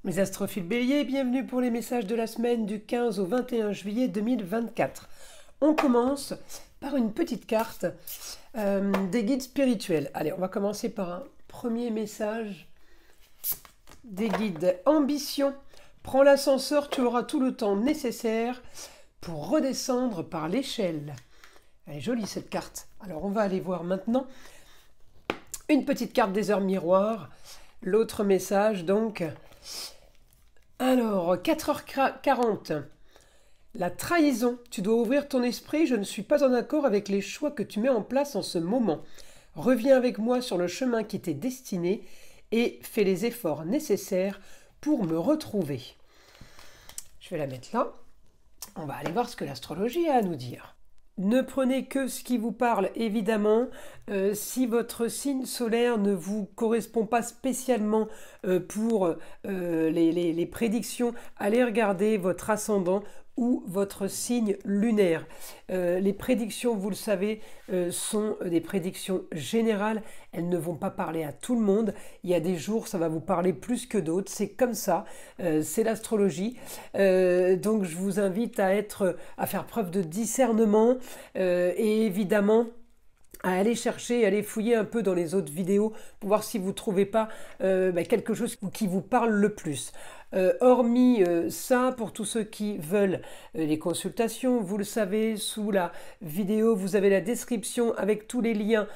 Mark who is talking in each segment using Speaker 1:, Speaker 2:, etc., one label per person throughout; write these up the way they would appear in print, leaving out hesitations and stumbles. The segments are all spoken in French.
Speaker 1: Mes astrophiles béliers, bienvenue pour les messages de la semaine du 15 au 21 juillet 2024. On commence par une petite carte des guides spirituels. Allez, on va commencer par un premier message des guides. Ambition, prends l'ascenseur, tu auras tout le temps nécessaire pour redescendre par l'échelle. Elle est jolie cette carte. Alors on va aller voir maintenant une petite carte des heures miroirs. L'autre message donc... Alors, 4h40, la trahison. Tu dois ouvrir ton esprit, je ne suis pas en accord avec les choix que tu mets en place en ce moment. Reviens avec moi sur le chemin qui t'est destiné et fais les efforts nécessaires pour me retrouver. Je vais la mettre là. On va aller voir ce que l'astrologie a à nous dire. Ne prenez que ce qui vous parle, évidemment. Si votre signe solaire ne vous correspond pas spécialement pour les prédictions, allez regarder votre ascendant ou votre signe lunaire. Les prédictions, vous le savez, sont des prédictions générales. Elles ne vont pas parler à tout le monde. Il y a des jours, ça va vous parler plus que d'autres. C'est comme ça. C'est l'astrologie. Donc, je vous invite à faire preuve de discernement et évidemment à aller chercher, aller fouiller un peu dans les autres vidéos pour voir si vous ne trouvez pas quelque chose qui vous parle le plus. Hormis ça, pour tous ceux qui veulent les consultations, vous le savez, sous la vidéo, vous avez la description avec tous les liens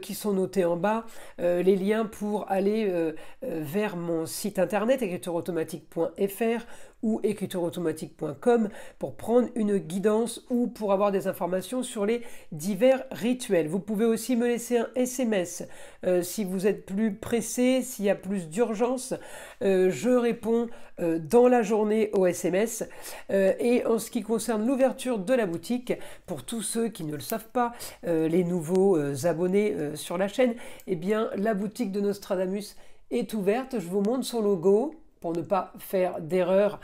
Speaker 1: qui sont notés en bas, les liens pour aller vers mon site internet écritureautomatique.fr ou écritureautomatique.com pour prendre une guidance ou pour avoir des informations sur les divers rituels. Vous pouvez aussi me laisser un SMS si vous êtes plus pressé, s'il y a plus d'urgence. Je réponds dans la journée au SMS. Et en ce qui concerne l'ouverture de la boutique, pour tous ceux qui ne le savent pas, les nouveaux abonnés sur la chaîne, eh bien la boutique de Nostradamus est ouverte. Je vous montre son logo pour ne pas faire d'erreur.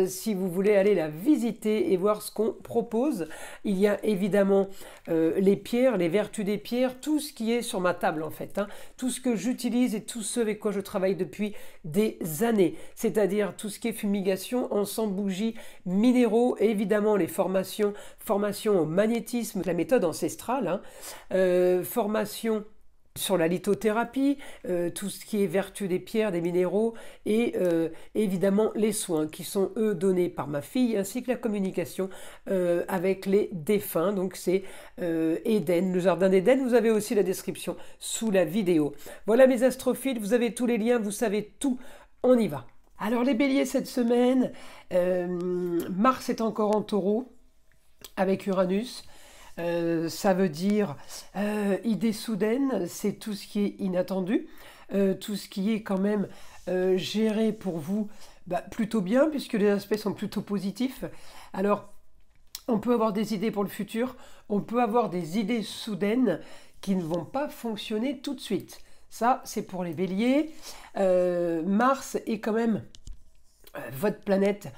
Speaker 1: Si vous voulez aller la visiter et voir ce qu'on propose, il y a évidemment les pierres, les vertus des pierres, tout ce qui est sur ma table en fait, tout ce que j'utilise et tout ce avec quoi je travaille depuis des années, c'est-à-dire tout ce qui est fumigation, encens, bougies, minéraux, et évidemment les formations au magnétisme, la méthode ancestrale, formation sur la lithothérapie, tout ce qui est vertu des pierres, des minéraux et évidemment les soins qui sont eux donnés par ma fille ainsi que la communication avec les défunts. Donc c'est Éden, le jardin d'Éden. Vous avez aussi la description sous la vidéo. Voilà mes astrophiles, vous avez tous les liens, vous savez tout, on y va. Alors les béliers cette semaine, Mars est encore en taureau avec Uranus. Ça veut dire idée soudaine, c'est tout ce qui est inattendu, tout ce qui est quand même géré pour vous plutôt bien puisque les aspects sont plutôt positifs. Alors, on peut avoir des idées pour le futur, on peut avoir des idées soudaines qui ne vont pas fonctionner tout de suite. Ça, c'est pour les béliers. Mars est quand même votre planète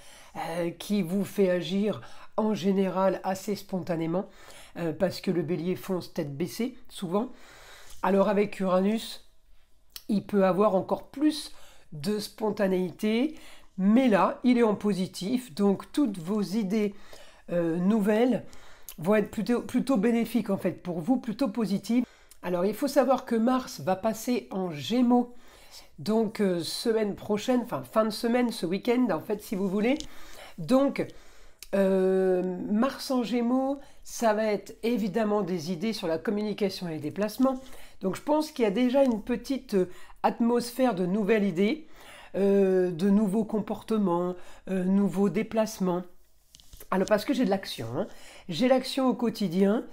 Speaker 1: qui vous fait agir en général assez spontanément parce que le bélier fonce tête baissée souvent. Alors avec Uranus, il peut avoir encore plus de spontanéité, mais là, il est en positif, donc toutes vos idées nouvelles vont être plutôt bénéfiques en fait pour vous, plutôt positives. Alors il faut savoir que Mars va passer en Gémeaux, donc semaine prochaine, enfin fin de semaine, ce week-end en fait si vous voulez. Donc Mars en Gémeaux, ça va être évidemment des idées sur la communication et les déplacements. Donc je pense qu'il y a déjà une petite atmosphère de nouvelles idées, de nouveaux comportements, nouveaux déplacements. Alors parce que j'ai de l'action, j'ai l'action au quotidien,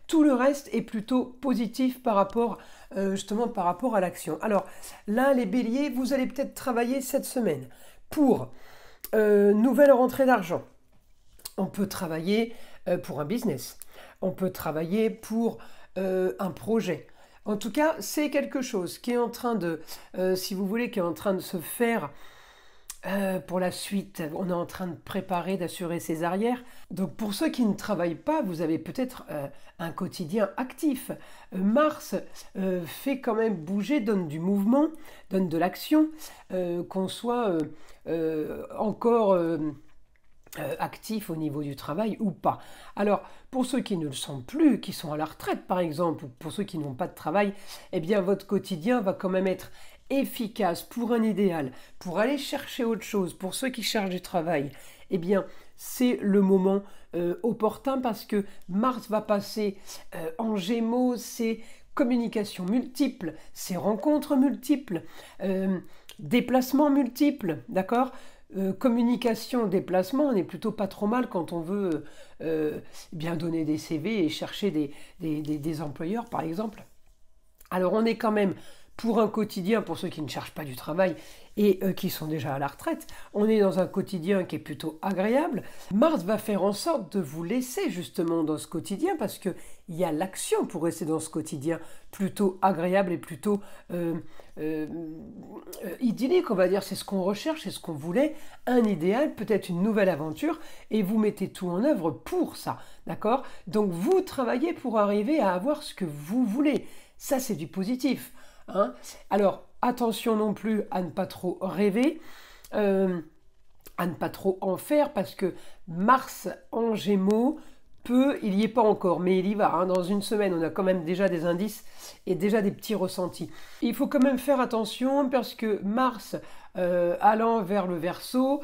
Speaker 1: tout le reste est plutôt positif par rapport justement par rapport à l'action. Alors là les béliers, vous allez peut-être travailler cette semaine pour nouvelle rentrée d'argent. On peut travailler pour un business, on peut travailler pour un projet. En tout cas, c'est quelque chose qui est en train de, si vous voulez, qui est en train de se faire Pour la suite, on est en train de préparer, d'assurer ses arrières. Donc pour ceux qui ne travaillent pas, vous avez peut-être un quotidien actif. Mars fait quand même bouger, donne du mouvement, donne de l'action, qu'on soit encore actif au niveau du travail ou pas. Alors, pour ceux qui ne le sont plus, qui sont à la retraite par exemple, ou pour ceux qui n'ont pas de travail, eh bien votre quotidien va quand même être efficace pour un idéal, pour aller chercher autre chose, pour ceux qui cherchent du travail. Eh bien, c'est le moment opportun parce que Mars va passer en Gémeaux, c'est communication multiple, c'est rencontres multiples, déplacements multiples, d'accord? Communication, déplacement, on n'est plutôt pas trop mal quand on veut bien donner des CV et chercher des employeurs, par exemple. Alors on est quand même pour un quotidien, pour ceux qui ne cherchent pas du travail et qui sont déjà à la retraite, on est dans un quotidien qui est plutôt agréable. Mars va faire en sorte de vous laisser justement dans ce quotidien parce qu'il y a l'action pour rester dans ce quotidien plutôt agréable et plutôt idyllique, on va dire. C'est ce qu'on recherche, c'est ce qu'on voulait, un idéal, peut-être une nouvelle aventure, et vous mettez tout en œuvre pour ça, d'accord? Donc vous travaillez pour arriver à avoir ce que vous voulez. Ça, c'est du positif. Hein. Alors, attention non plus à ne pas trop rêver, à ne pas trop en faire, parce que Mars en Gémeaux, il n'y est pas encore, mais il y va. Hein. Dans une semaine, on a quand même déjà des indices et déjà des petits ressentis. Il faut quand même faire attention parce que Mars, allant vers le Verseau,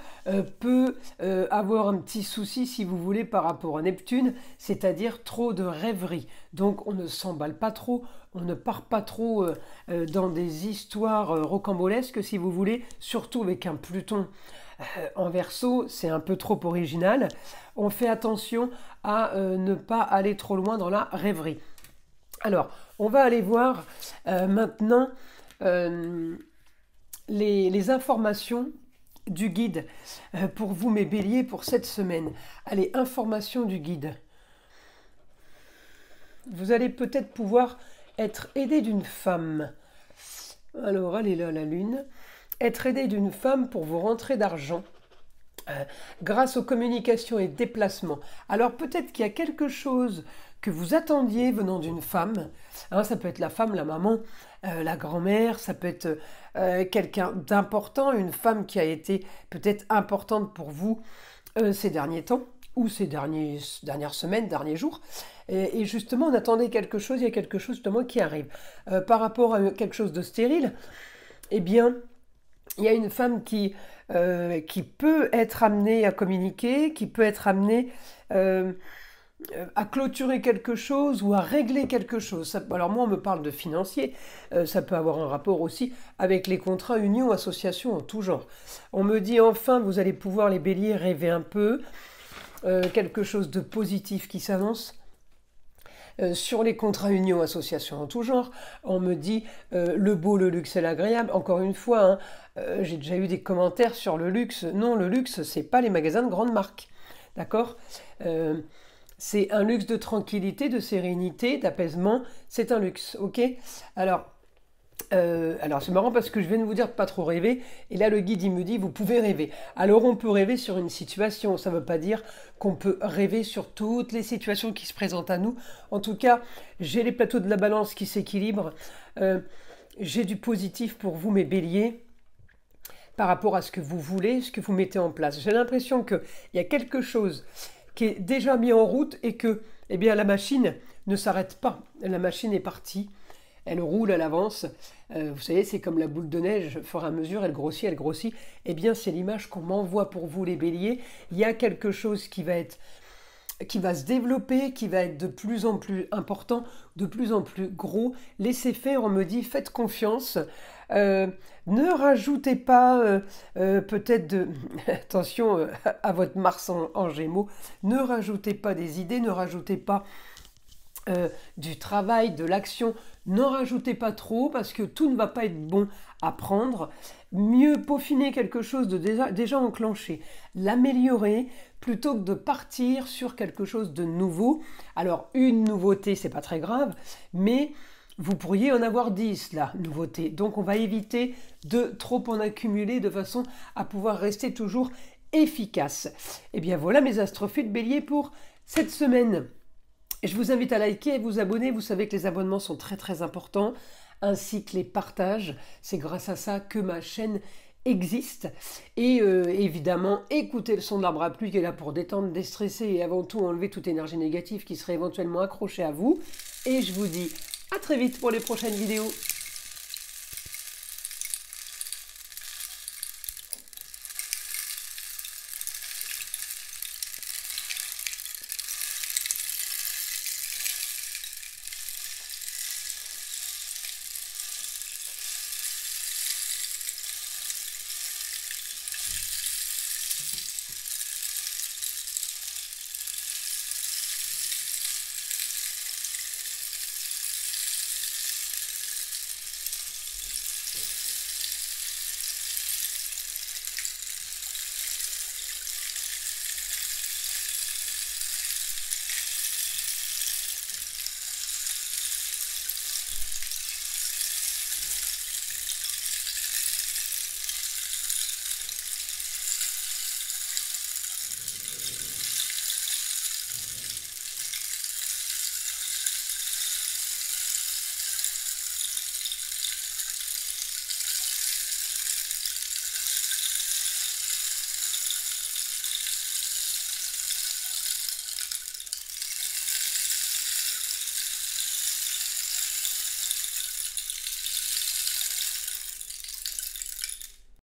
Speaker 1: peut avoir un petit souci, si vous voulez, par rapport à Neptune, c'est-à-dire trop de rêverie. Donc on ne s'emballe pas trop, on ne part pas trop dans des histoires rocambolesques, si vous voulez, surtout avec un Pluton en Verseau, c'est un peu trop original. On fait attention à ne pas aller trop loin dans la rêverie. Alors, on va aller voir maintenant les informations du guide pour vous, mes béliers, pour cette semaine. Allez, informations du guide. Vous allez peut-être pouvoir être aidé d'une femme. Alors, elle est là, la lune. Être aidé d'une femme pour vos rentrées d'argent. Grâce aux communications et déplacements. Alors peut-être qu'il y a quelque chose que vous attendiez venant d'une femme. Hein, ça peut être la femme, la maman, la grand-mère, ça peut être quelqu'un d'important, une femme qui a été peut-être importante pour vous ces derniers temps ou ces dernières semaines, derniers jours. Et justement, on attendait quelque chose, il y a quelque chose justement qui arrive. Par rapport à quelque chose de stérile, eh bien, il y a une femme qui peut être amenée à communiquer, qui peut être amenée à clôturer quelque chose ou à régler quelque chose. Alors moi, on me parle de financier, ça peut avoir un rapport aussi avec les contrats, unions, associations en tout genre. On me dit enfin, vous allez pouvoir, les béliers, rêver un peu, quelque chose de positif qui s'annonce. Sur les contrats unions, associations en tout genre, on me dit le beau, le luxe et l'agréable. Encore une fois, hein, j'ai déjà eu des commentaires sur le luxe. Non, le luxe, c'est pas les magasins de grandes marques. D'accord c'est un luxe de tranquillité, de sérénité, d'apaisement. C'est un luxe, ok? Alors c'est marrant parce que je viens de vous dire de pas trop rêver, et là le guide il me dit vous pouvez rêver. Alors on peut rêver sur une situation, ça ne veut pas dire qu'on peut rêver sur toutes les situations qui se présentent à nous. En tout cas, j'ai les plateaux de la balance qui s'équilibrent, j'ai du positif pour vous mes béliers, par rapport à ce que vous voulez, ce que vous mettez en place. J'ai l'impression qu'il y a quelque chose qui est déjà mis en route et que eh bien, la machine ne s'arrête pas. La machine est partie. Elle roule, elle avance. Vous savez, c'est comme la boule de neige, au fur et à mesure, elle grossit, elle grossit. Eh bien, c'est l'image qu'on m'envoie pour vous, les béliers. Il y a quelque chose qui va se développer, qui va être de plus en plus important, de plus en plus gros. Laissez faire, on me dit, faites confiance. Ne rajoutez pas peut-être de... Attention à votre Mars en Gémeaux. Ne rajoutez pas des idées, ne rajoutez pas du travail, de l'action. N'en rajoutez pas trop parce que tout ne va pas être bon à prendre. Mieux peaufiner quelque chose de déjà enclenché, l'améliorer plutôt que de partir sur quelque chose de nouveau. Alors une nouveauté, c'est pas très grave, mais vous pourriez en avoir 10 là, nouveautés. Donc on va éviter de trop en accumuler de façon à pouvoir rester toujours efficace. Et bien voilà mes astrophiles bélier pour cette semaine. Je vous invite à liker et vous abonner. Vous savez que les abonnements sont très importants, ainsi que les partages. C'est grâce à ça que ma chaîne existe. Et évidemment, écoutez le son de l'arbre à pluie qui est là pour détendre, déstresser et avant tout enlever toute énergie négative qui serait éventuellement accrochée à vous. Et je vous dis à très vite pour les prochaines vidéos.